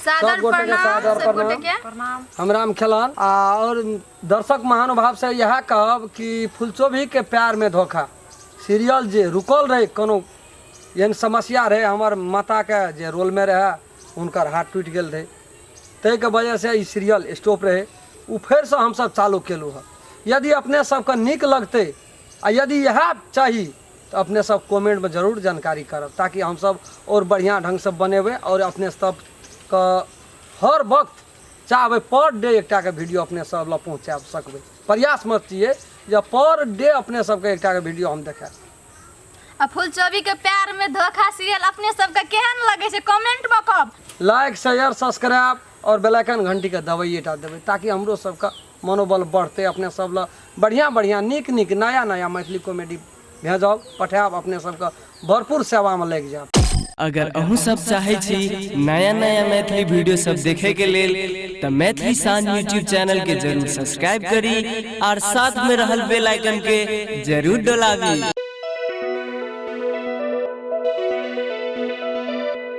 सब गोटे के सादर प्रणाम। हम राम खेलान और दर्शक महानुभाव से यह कहब कि फुलचोभी के प्यार में धोखा सीरियल जे रुकल रहे कोनो एहन समस्या रहे, हमार माता के जे रोल में रहे उनकर हाथ टूट गल रहे, तय के वजह से सीरियल स्टॉप रहे। उ फिर से हम सब चालू केलू है। यदि अपने सबके निक लगते आ यदि यह चाहिए तो अपने सब कमेंट में जरूर जानकारी करब, ताकि हम सब और बढ़िया ढंग से बनेबे और अपने सब का हर वक्त चाहबे पर डे एकटा के वीडियो अपने सब ला पहुँचा सकबे। प्रयास मत चाहिए जब पर डे अपने सबके एकटा के वीडियो हम देखें। फुलचोभी के प्यार में धोखा सीरियल अपने सबके केहन लगे छे कमेंट में कहब। लाइक शेयर सब्सक्राइब और बेल आइकन घंटी के दबाइएटा देवे, ताकि हमरो सबका मनोबल बढ़ते। अपने सब ला बढ़िया बढ़िया निक निक नया नया मैथिली कॉमेडी भेजब पठाब, अपने सबका भरपूर सेवा में लग जाब। अगर अहूँ सब चाहे छी नया नया मैथिली वीडियो सब देखे के लेल तो मैथिली साँझ यूट्यूब चैनल के जरूर सब्सक्राइब करी और साथ में रहल बेल आइकन के जरूर दबावी।